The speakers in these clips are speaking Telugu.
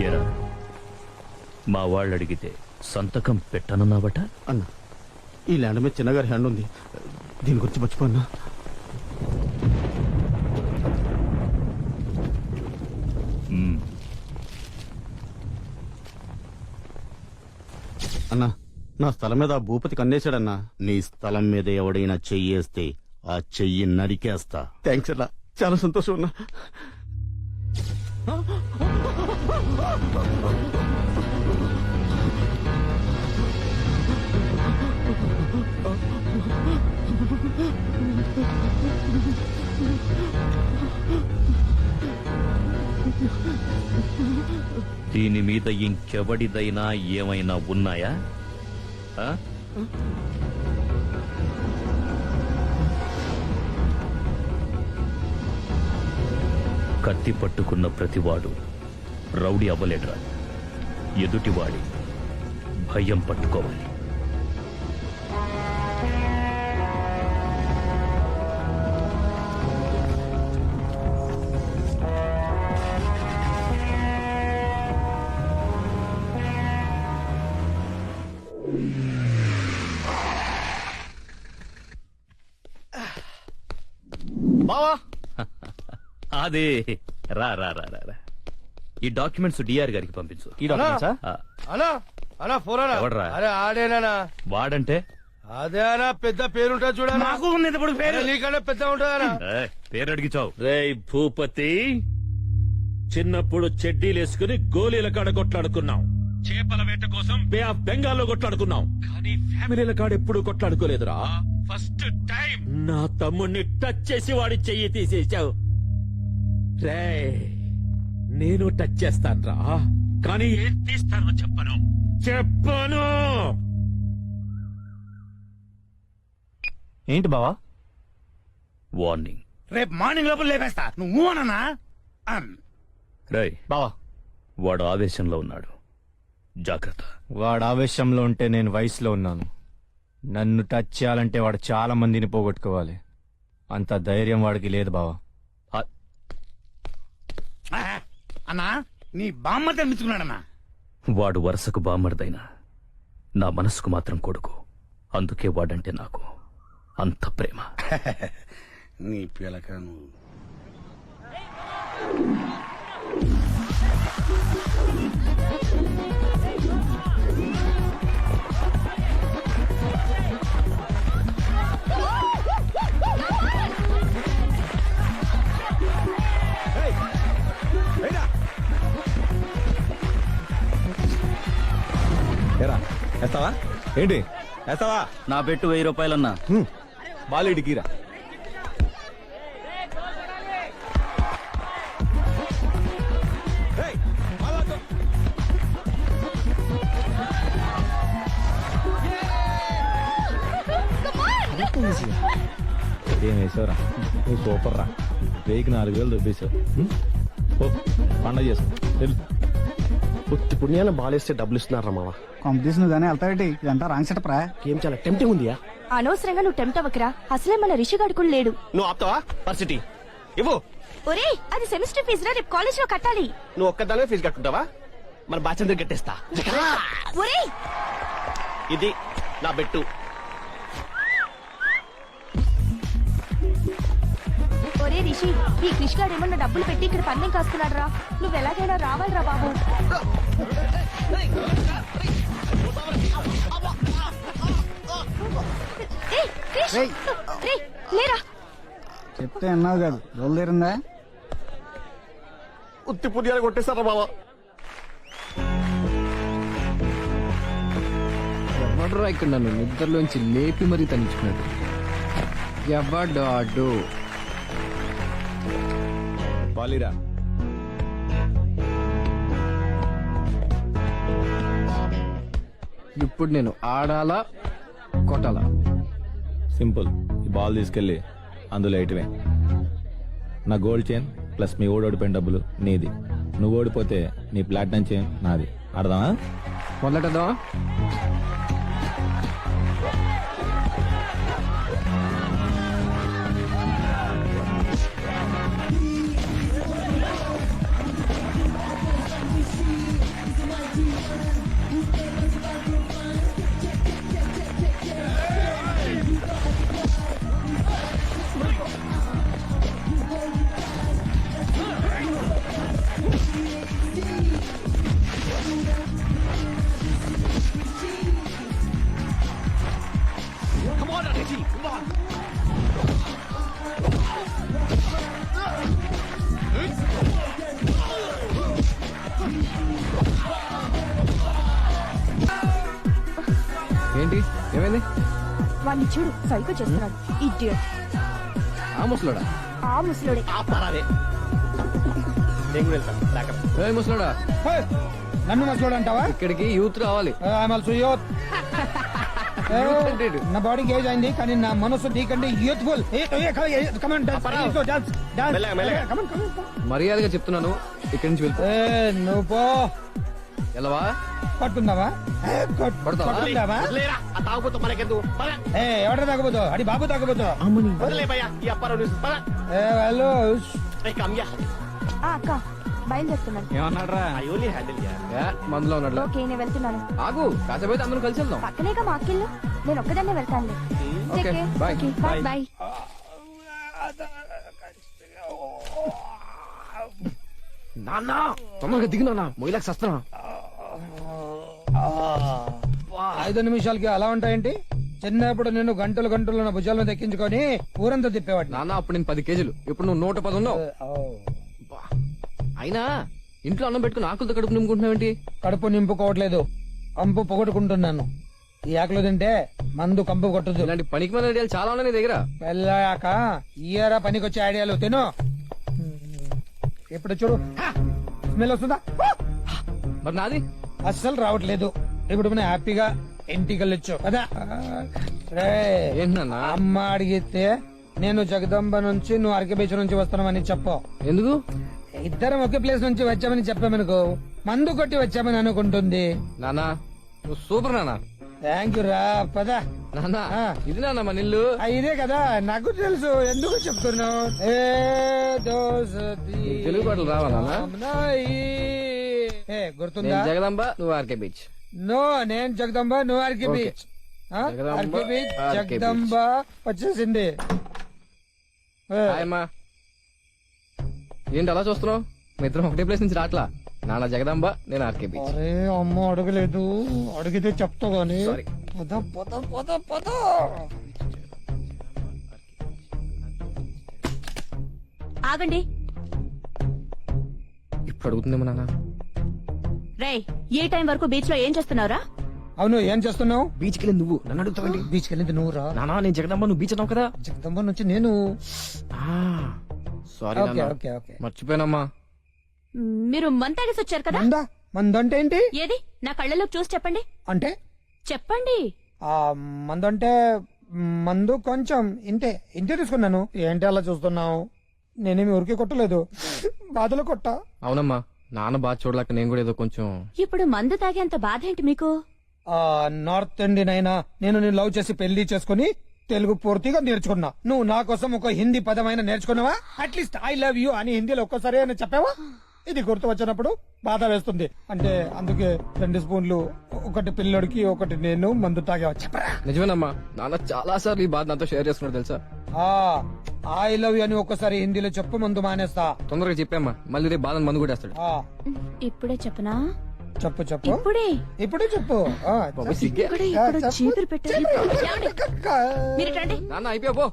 ఏరా మా వాళ్ళు అడిగితే సంతకం పెట్టనన్నావట? అన్న, ఈ ల్యాండ్ మీద చిన్నగారి హ్యాండ్ ఉంది, దీని గురించి మర్చిపోన్నా. అన్నా, నా స్థలం మీద ఆ భూపతి కన్నేశాడన్నా. నీ స్థలం మీద ఎవడైనా చెయ్యేస్తే ఆ చెయ్యి నరికేస్తా. థ్యాంక్స్ అన్నా, చాలా సంతోషం అన్నా. దీని మీద ఇంకెవడిదైనా ఏమైనా ఉన్నాయా? కత్తి పట్టుకున్న ప్రతివాడు రౌడీ అవ్వలేడురా. ఎదుటివాడి భయం పట్టుకోవాలి. బావా, అదే రా రా రా రా. ఈ డాక్యుమెంట్స్ డిఆర్ గారికి పంపించు. ఈ డాక్యుమెంట్సా? అనా అనా ఫోన్ అనా. ఎవడ్రా? అరే ఆడేనా? వాడంటే అదే అనా, పెద్ద పేరుంటది చూడ. నాకు ఉన్నది ఇప్పుడు పేరు. నీకన్నా పెద్ద ఉంటదనా? పేరు అడిగిచావు. రేయ్ భూపతి, చిన్నప్పుడు చెడ్డీలేసుకుని గోళీల కాడ కొట్లాడుకున్నాం, చేపల వేట కోసం బే ఆఫ్ బెంగాల్లో కొట్లాడుకున్నాం, కానీ ఫ్యామిలీల కాడ ఎప్పుడు కొట్లాడుకోలేదురా. ఫస్ట్ టైం నా తమ్ముణ్ణి టచ్ చేసి వాడి చెయ్యి తీసేశావు. రేయ్, నేను టచ్ చేస్తాన్రా, కానీ ఏం తీస్తానో చెప్పను. ఏంటి బావా? వార్నింగ్. రేపు మార్నింగ్ లోపల లేపేస్తా. నువ్వు అన్నా రై బావా, వాడు ఆవేశంలో ఉన్నాడు, జాగ్రత్త. వాడు ఆవేశంలో ఉంటే నేను వయసులో ఉన్నాను. నన్ను టచ్ చేయాలంటే వాడు చాలా మందిని పోగొట్టుకోవాలి. అంత ధైర్యం వాడికి లేదు బావా. అన్నా, నీ బామ్మ తెప్పించుకున్నాడన్నా. వాడు వరుసకు బామ్మర్దైనా నా మనసుకు మాత్రం కొడుకు. అందుకే వాడంటే నాకు అంత ప్రేమ. నీ పిలక నువ్వు. వేస్తావా? ఏంటి వేస్తావా? నా పెట్టు 1000 రూపాయలన్నా. బాలేడికిరా. ఏం వేసావురా? నువ్వు సూపర్ రా. 1000కి 4000 దొబ్బేశావు. పండగ చేసుకో. పుట్టి పుణ్యాన బాలేస్తే డబ్బులు ఇస్తున్నారా మావా? కాంపిటీషన్ గానీ వెళ్తావేటి? ఇదంతా రాంగ్ సెటప్ రా. ఏం చాలా టెంప్టింగ్ ఉందియా. అనవసరంగా నువ్వు టెంప్ట్ అవ్వకరా. అసలే మన రిషిగాడు కూడా లేడు. నువ్వు ఆపుతావా? పర్సిటీ ఇవ్వు. ఒరే, అది సెమిస్టర్ ఫీజు రా, రేపు కాలేజ్ లో కట్టాలి. నువ్వు ఒక్కదానే ఫీజు కట్టుకుంటావా? మన బాధ్యత కట్టేస్తా. ఒరే, ఇది నా బెట్టు. ఒరే రిషి, ఈ క్రిష్ గాడు ఏమన్నా డబ్బులు పెట్టి ఇక్కడ పందెం కాస్తున్నాడు రా. నువ్వు ఎలాగైనా రావాలిరా బాబు. ఏయ్, క్రిష్! రేయ్, లేరా. చెప్తే అన్నావు కాదు, రోజు తీరిందా? ఉత్తి పుణ్యాన కొట్టేస్తారా బావా? ఎవడరా ఇక్కడ నన్ను నిద్రలోంచి లేపి మరీ తనించుకున్నాడు? ఎవడాడు? బాలీరా. ఇప్పుడు నేను ఆడాలా కొట్టాలా? సింపుల్. ఈ బాల్ తీసుకెళ్ళి అందులో ఎయిట్వే. నా గోల్డ్ చైన్ ప్లస్ మీ ఓడిపోయిన డబ్బులు నీది. నువ్వు ఓడిపోతే నీ ప్లాటినం చైన్ నాది. ఆడదామా? మొదలెట్టదా? ఏంటి ఏమైంది? వాడిని చూడు సైకో చేస్తున్నాడు ఇడియట్. ఆ ముసలోడా? ఆ ముసలోడే. ఏ ముసలోడా? నన్ను మసలోడు అంటావా? ఇక్కడికి యూత్ రావాలి. నా బాడీకి ఏజ్ అయింది కానీ నా మనసు నీకంటే యూత్ఫుల్. మర్యాదగా చెప్తున్నాను, ఇక్కడి నుంచి వెళ్ళిపో. నువ్వు పో. ఎలావా? పట్టుకుందావా? పడతావా? పట్టుకుందావా? ఎవడ తాగబోతు? అడి బాబు తాగబోతు. వాళ్ళు ఆ, అక్క బయలుదేరుతున్నాను. ఏమన్నాడ్రా? మందులో ఉన్నాడు. ఓకే నేను వెళ్తున్నాను. ఆగు, కాసేపు అయితే అందరం కలిసి వెళ్దాం. పక్కనేగా మా అక్కిళ్ళు. నేను ఒక్కదాన్నే వెళ్తానులే. Okay, bye. Bye bye. నాన్న తొందరగా దిగు నాన్న, మొయిలాకి సస్తున్నా. 5 నిమిషాలకి అలా ఉంటాయేంటి? చిన్నప్పుడు నేను గంటలు గంటలు నా భుజాలను దక్కించుకొని ఊరంతా తిప్పేవాడిని. నాన్న అప్పుడు నేను 10 కేజీలు, ఇప్పుడు నువ్వు 110 ఉన్నావు. బా. అయినా ఇంట్లో అన్నం పెట్టుకుని ఆకులతో కడుపు నింపుకుంటున్నావేంటి? కడుపు నింపుకోవట్లేదు, కంపు పొగట్టుకుంటున్నాను. ఈ ఆకులు తింటే మందు కంపు కొట్టదు. ఇలాంటి పనికి మన ఐడియాలు చాలా ఉన్నాయి నీ దగ్గర. వెళ్ళాక ఇయరా పనికొచ్చే ఐడియాలు తిను. ఇప్పుడు చూడు, స్మెల్ వస్తుందా? మరి నాది అస్సలు రావట్లేదు. ఇప్పుడు మనం హ్యాపీగా ఇంటికి వెళ్ళొచ్చు కదా. ఏంటి నాన్న? అమ్మ అడిగితే నేను జగదంబ నుంచి నువ్వు అరకే బీచ్ నుంచి వస్తున్నామని చెప్పు. ఎందుకు? ఇద్దరం ఒకే ప్లేస్ నుంచి వచ్చామని చెప్పామనుకో, మందు కొట్టి వచ్చామని అనుకుంటుంది. నాన్న నువ్వు సూపర్ నాన్న. థ్యాంక్ యూ రా. పదా నాన్న ఇది నాన్న మన ఇల్లు. ఇదే కదా, నాకు తెలుసు. ఎందుకు చెప్తున్నావు? తెలుగు పాటలు రావా నాన్న? గుర్తుందా? జగదంబ, నువ్వు ఆర్కే బీచ్. నో, నేను జగదంబ, నువ్వు RK okay. Beach. Jagadamba, RK beach, RK Jagadamba వచ్చేసింది. హాయ్ అమ్మా. ఏంటి అలా చూస్తున్నావు? మీ ఇద్దరం ఒకటే ప్లేస్ నుంచి రాట్లా. నాన్న జగదంబ, నేను ఆర్కే బీచ్. అరే అమ్మ అడగలేదు, అడిగితే చెప్తా గానీ. సారీ. పద పద పద పద. ఆగండి. ఇప్పుడు అడుగుతుందేమో నాన్న. రేయ్, ఏ టైం వరకు బీచ్ లో ఏం చేస్తున్నావురా? అవును, ఏం చేస్తున్నావు? బీచ్కి వెళ్ళి నువ్వు నన్ను అడుగుతావండి? బీచ్కి వెళ్ళింది నువ్వు రా. నానా నేను జగదంబ, నువ్వు బీచ్ అన్నావు కదా. జగదంబ నుంచి నేను. సారీ ఓకే నాన్న, ఓకే ఓకే. మర్చిపోయానమ్మా. మీరు మంతాగేసి వచ్చారు కదా. మందా? మందంటే ఏంటి? ఏది నా కళ్ళలో చూసి చెప్పండి. అంటే చెప్పండి. ఆ మందంటే మందు కొంచెం ఇంతే తీసుకున్నాను. ఏంటి అలా చూస్తున్నావు? నేనేమి ఊరికి కొట్టలేదు, బాధలు కొట్టా. అవునమ్మా, నాన్న బాధ చూడలేక నేను కూడా ఏదో కొంచెం. ఇప్పుడు మందు తాగేంత బాధ ఏంటి మీకు? నార్త్ ఇండియన్ అయినా నేను లవ్ చేసి పెళ్లి చేసుకుని తెలుగు పూర్తిగా నేర్చుకున్నా. నువ్వు నా కోసం ఒక హిందీ పదమైన నేర్చుకున్నావా? అట్లీస్ట్ ఐ లవ్ యూ అని హిందీలో ఒక్కసారి అని చెప్పావా? ఇది గుర్తు వచ్చినప్పుడు బాధ వేస్తుంది. అంటే అందుకే 2 స్పూన్లు, ఒకటి పిల్లడికి, ఒకటి నేను మందు తాగేవా? చెప్పరా? నిజమేనమ్మా, నాన్న చాలా సార్లు ఈ బాధ నాతో షేర్ చేసుకున్నాడు తెలుసా. ఐ లవ్ యూ అని ఒక్కసారి హిందీలో చెప్పు, మందు మానేస్తా. తొందరగా చెప్పామ్మా, మళ్ళీ రేపు బాధను మందు కొట్టేస్తాడు. ఇప్పుడే చెప్పనా? చెప్పు చెప్పు, ఇప్పుడే చెప్పు. బాబు సిగ్గే. ఇక్కడే ఇక్కడ చీపురు పెట్టారు. మీరు రండి. నాన్న అయిపోయా పో.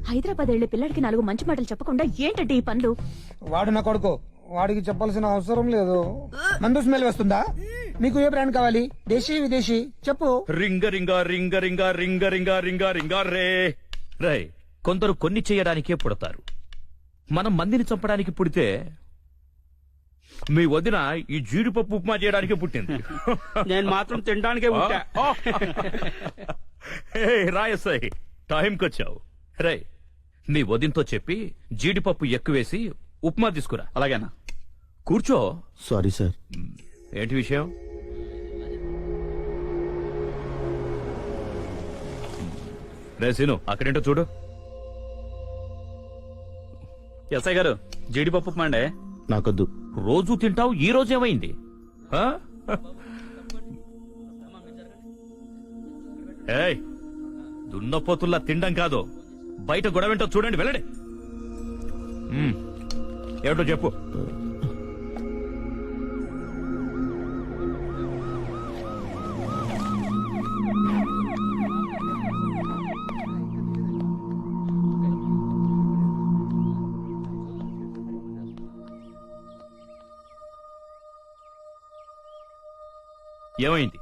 హైదరాబాద్ వెళ్లే పిల్లడికి 4 మంచి మాటలు చెప్పకుండా ఏంటంటే ఈ పనులు? వాడు నా కొడుకు, వాడికి చెప్పాల్సిన అవసరం లేదు. మందు స్మెల్ వస్తుందా? మీకు ఏ బ్రాండ్ కావాలి? దేశీ విదేశీ చెప్పు. రింగ రింగ రింగ రింగ రింగ రింగ రింగ రింగ రే రై. కొందరు కొన్ని చేయడానికే పుడతారు, మనం మందిని చంపడానికి పుడితే మీ వదిన ఈ జీడిపప్పు ఉప్మా చేయడానికే పుట్టింది. నేను మాత్రం తినడానికే పుట్టా. రాయసాయి, టైంకొచ్చావు. రై, మీ వదినతో చెప్పి జీడిపప్పు ఎక్కువేసి ఉప్మా తీసుకురా. అలాగేనా? కూర్చో. Sorry sir. ఏంటి విషయం? రే సీను, అక్కడేంటో చూడు. ఎస్ఐ గారు, జీడిపప్పు ఉప్మా అండి. నాకొద్దు. రోజు తింటావు, ఈ రోజేమైంది? ఆ? ఏయ్, దున్నపోతుల్లా తినడం కాదు, బయట గొడవేంటో చూడండి, వెళ్ళండి. ఏమిటో చెప్పు. ఏమైంది?